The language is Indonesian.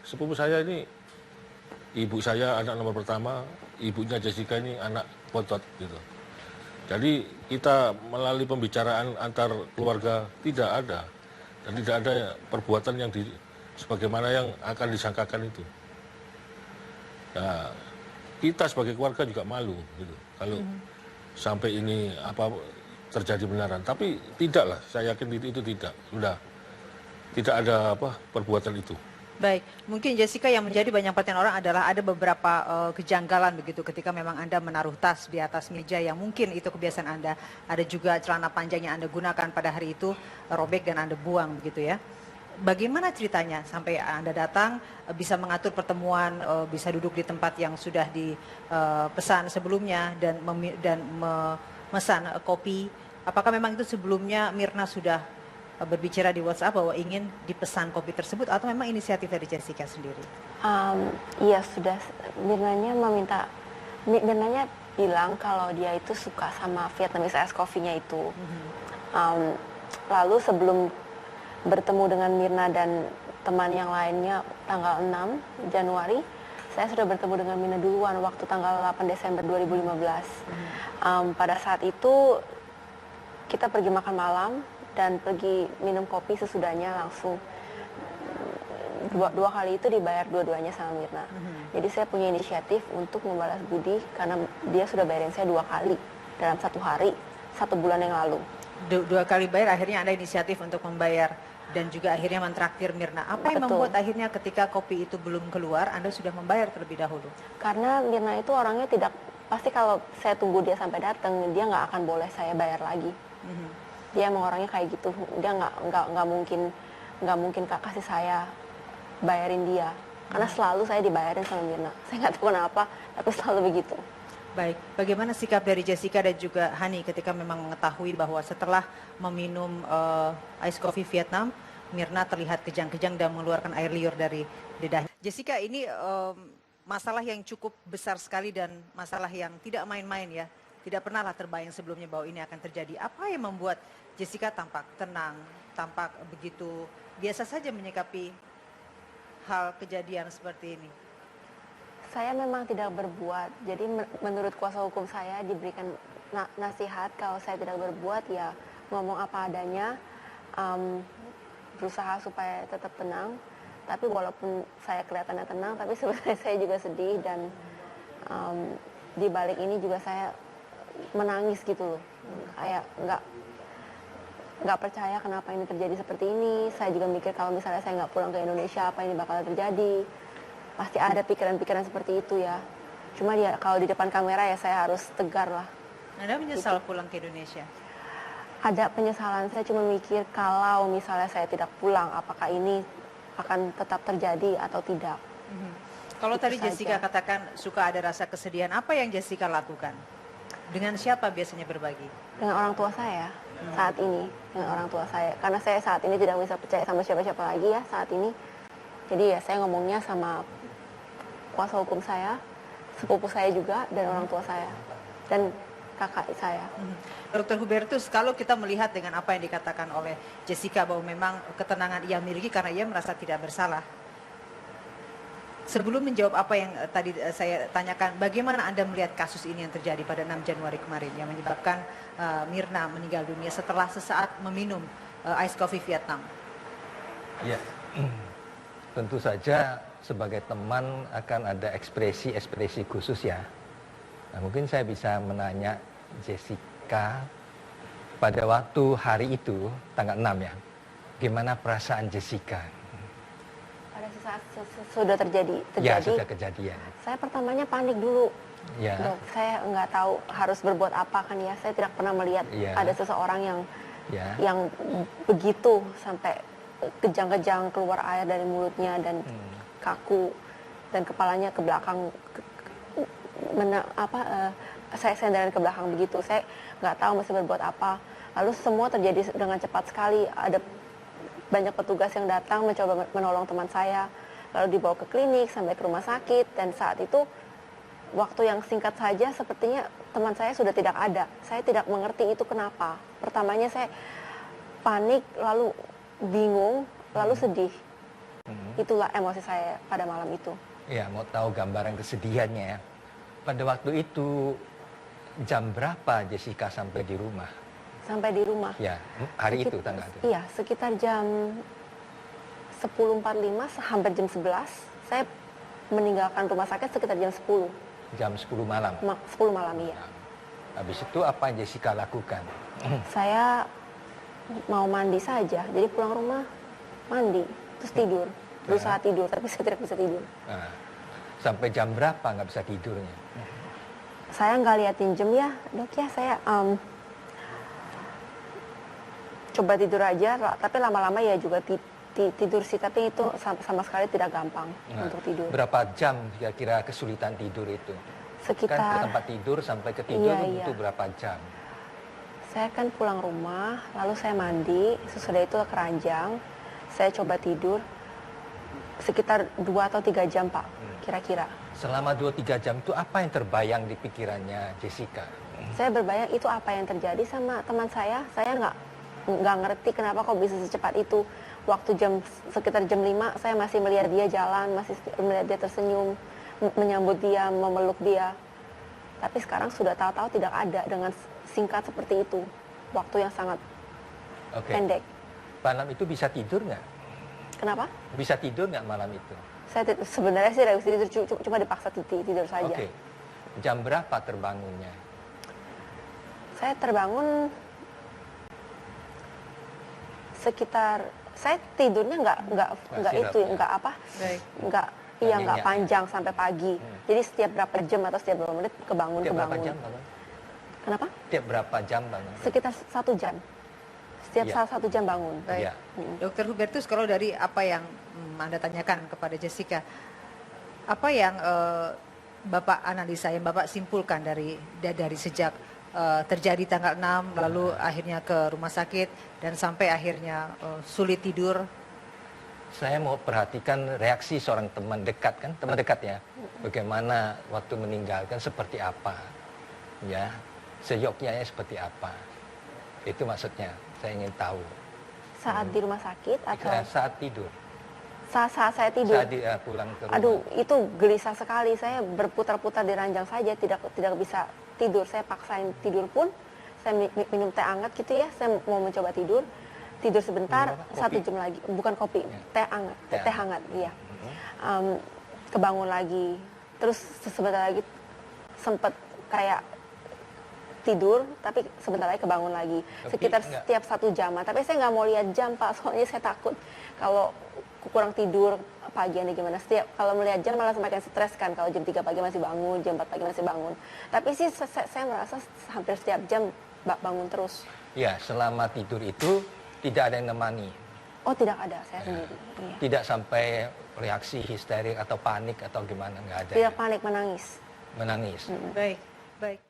Sepupu saya ini, ibu saya anak nomor pertama, ibunya Jessica ini anak bontot gitu. Jadi kita melalui pembicaraan antar keluarga tidak ada dan tidak ada perbuatan yang sebagaimana yang akan disangkakan itu. Nah, kita sebagai keluarga juga malu gitu kalau sampai ini apa terjadi benaran. Tapi tidaklah, saya yakin itu tidak, sudah tidak ada apa perbuatan itu. Baik, mungkin Jessica yang menjadi banyak perhatian orang adalah ada beberapa kejanggalan begitu ketika memang Anda menaruh tas di atas meja yang mungkin itu kebiasaan Anda. Ada juga celana panjang yang Anda gunakan pada hari itu robek dan Anda buang begitu ya. Bagaimana ceritanya sampai Anda datang bisa mengatur pertemuan, bisa duduk di tempat yang sudah dipesan sebelumnya dan memesan kopi. Apakah memang itu sebelumnya Mirna sudah berbicara di WhatsApp bahwa ingin dipesan kopi tersebut atau memang inisiatif dari Jessica sendiri? Iya sudah, Mirnanya bilang kalau dia itu suka sama Vietnamese Ice Coffee-nya itu. Lalu sebelum bertemu dengan Mirna dan teman yang lainnya tanggal 6 Januari, saya sudah bertemu dengan Mirna duluan waktu tanggal 8 Desember 2015. Pada saat itu kita pergi makan malam dan pergi minum kopi sesudahnya langsung. Dua kali itu dibayar dua-duanya sama Mirna. Jadi saya punya inisiatif untuk membalas budi karena dia sudah bayarin saya 2 kali dalam 1 hari, 1 bulan yang lalu. 2 kali bayar, akhirnya Anda inisiatif untuk membayar dan juga akhirnya mentraktir Mirna. Apa yang membuat akhirnya ketika kopi itu belum keluar Anda sudah membayar terlebih dahulu? Karena Mirna itu orangnya pasti kalau saya tunggu dia sampai datang, dia nggak akan boleh saya bayar lagi. Dia emang orangnya kayak gitu, dia nggak mungkin kasih saya bayarin dia, karena selalu saya dibayarin sama Mirna. Saya nggak tahu kenapa, tapi selalu begitu. Baik, bagaimana sikap dari Jessica dan juga Hani ketika memang mengetahui bahwa setelah meminum ice coffee Vietnam, Mirna terlihat kejang-kejang dan mengeluarkan air liur dari lidahnya. Jessica, ini masalah yang cukup besar sekali dan masalah yang tidak main-main ya. Tidak pernahlah terbayang sebelumnya bahwa ini akan terjadi. Apa yang membuat Jessica tampak tenang, tampak begitu biasa saja menyikapi hal kejadian seperti ini? Saya memang tidak berbuat. Jadi menurut kuasa hukum saya diberikan nasihat kalau saya tidak berbuat ya ngomong apa adanya, berusaha supaya tetap tenang. Tapi walaupun saya kelihatannya tenang, tapi sebenarnya saya juga sedih dan di balik ini juga saya menangis gitu loh, kayak nggak percaya kenapa ini terjadi seperti ini. Saya juga mikir kalau misalnya saya nggak pulang ke Indonesia apa ini bakal terjadi, pasti ada pikiran-pikiran seperti itu ya. Cuma ya kalau di depan kamera ya saya harus tegar lah. Anda menyesal pulang ke Indonesia? Ada penyesalan, saya cuma mikir kalau misalnya saya tidak pulang apakah ini akan tetap terjadi atau tidak. Kalau tadi Jessica katakan suka ada rasa kesedihan, apa yang Jessica lakukan? Dengan siapa biasanya berbagi? Dengan orang tua saya saat ini, dengan orang tua saya. Karena saya saat ini tidak bisa percaya sama siapa-siapa lagi ya saat ini. Jadi ya saya ngomongnya sama kuasa hukum saya, sepupu saya juga, dan orang tua saya, dan kakak saya. Dr. Hubertus, kalau kita melihat dengan apa yang dikatakan oleh Jessica bahwa memang ketenangan ia miliki karena ia merasa tidak bersalah. Sebelum menjawab apa yang tadi saya tanyakan, bagaimana Anda melihat kasus ini yang terjadi pada 6 Januari kemarin yang menyebabkan Mirna meninggal dunia setelah sesaat meminum ice coffee Vietnam? Ya, tentu saja sebagai teman akan ada ekspresi-ekspresi khusus ya. Nah, mungkin saya bisa menanya Jessica pada waktu hari itu, tanggal 6 ya, gimana perasaan Jessica? Pada saat sudah terjadi. Ya, sudah kejadian. Saya pertamanya panik dulu. Ya. Dok, saya nggak tahu harus berbuat apa kan ya. Saya tidak pernah melihat ada seseorang yang begitu sampai kejang-kejang keluar air dari mulutnya dan kaku dan kepalanya ke belakang, saya sendaran ke belakang begitu. Saya nggak tahu mesti berbuat apa. Lalu semua terjadi dengan cepat sekali. Ada banyak petugas yang datang mencoba menolong teman saya, lalu dibawa ke klinik sampai ke rumah sakit, dan saat itu waktu yang singkat saja sepertinya teman saya sudah tidak ada. Saya tidak mengerti itu kenapa. Pertamanya saya panik, lalu bingung, lalu sedih. Itulah emosi saya pada malam itu. Ya, mau tahu gambaran kesedihannya ya. Pada waktu itu jam berapa Jessica sampai di rumah? Sampai di rumah. Ya, hari itu tanggal itu. Iya, sekitar jam 10.45 hampir jam 11. Saya meninggalkan rumah sakit sekitar jam 10. Jam 10 malam. 10 malam, iya. Habis itu apa yang Jessica lakukan? Saya mau mandi saja. Jadi pulang rumah, mandi, terus tidur. Berusaha tidur, tapi saya tidak bisa tidur. Nah, sampai jam berapa nggak bisa tidurnya? Saya nggak liatin jam ya, dok ya. Saya coba tidur aja, tapi lama-lama ya juga tidur sih. Tapi itu sama sekali tidak gampang untuk tidur. Berapa jam kira-kira kesulitan tidur itu? Sekitar Kan ke tempat tidur sampai ke tidur Iya. itu berapa jam? Saya kan pulang rumah, lalu saya mandi, sesudah itu ke ranjang, saya coba tidur sekitar 2 atau 3 jam, Pak, kira-kira. Selama 2-3 jam itu apa yang terbayang di pikirannya Jessica? Saya berbayang itu apa yang terjadi sama teman saya nggak ngerti kenapa kok bisa secepat itu. Waktu sekitar jam 5, saya masih melihat dia jalan, masih melihat dia tersenyum, menyambut dia, memeluk dia. Tapi sekarang sudah tahu-tahu tidak ada dengan singkat seperti itu. Waktu yang sangat pendek. Malam itu bisa tidur nggak? Kenapa? Bisa tidur nggak malam itu? Saya sebenarnya sih tidak bisa tidur, cuma dipaksa tidur saja. Oke. Jam berapa terbangunnya? Saya terbangun sekitar, saya tidurnya nggak apa, Baik. nggak panjang sampai pagi. Jadi setiap berapa jam atau setiap berapa menit kebangun. Berapa jam bangun? Kenapa? Tiap berapa jam bangun? Sekitar 1 jam. Setiap Iya. 1 jam bangun. Baik. Iya. Dokter Hubertus, kalau dari apa yang Anda tanyakan kepada Jessica, apa yang Bapak analisa, yang Bapak simpulkan dari sejak terjadi tanggal 6, lalu akhirnya ke rumah sakit, dan sampai akhirnya sulit tidur? Saya mau perhatikan reaksi seorang teman dekat kan, teman dekat ya. Bagaimana waktu meninggalkan seperti apa, ya, seyoknya seperti apa. Itu maksudnya, saya ingin tahu. Saat di rumah sakit atau Saat tidur, saat saya tidur? saat pulang ke rumah. Aduh, itu gelisah sekali. Saya berputar-putar di ranjang saja, tidak bisa tidur. Saya paksain tidur pun, saya minum teh hangat gitu ya. Saya mau mencoba tidur sebentar, Minum apa? 1 jam lagi. Bukan kopi, teh hangat, teh hangat, iya. Kebangun lagi, terus sebentar lagi sempat kayak tidur, tapi sebentar lagi kebangun lagi. Sekitar setiap 1 jam. Tapi saya nggak mau lihat jam, Pak, soalnya saya takut kalau kurang tidur pagi ini gimana. Kalau melihat jam malah semakin stres kan, kalau jam 3 pagi masih bangun, jam 4 pagi masih bangun. Tapi sih saya merasa hampir setiap jam bangun terus. Ya, selama tidur itu tidak ada yang nemani. Oh, tidak ada, saya sendiri. Iya. Tidak sampai reaksi histerik atau panik atau gimana, nggak ada. Tidak panik, menangis. Menangis. Baik, baik.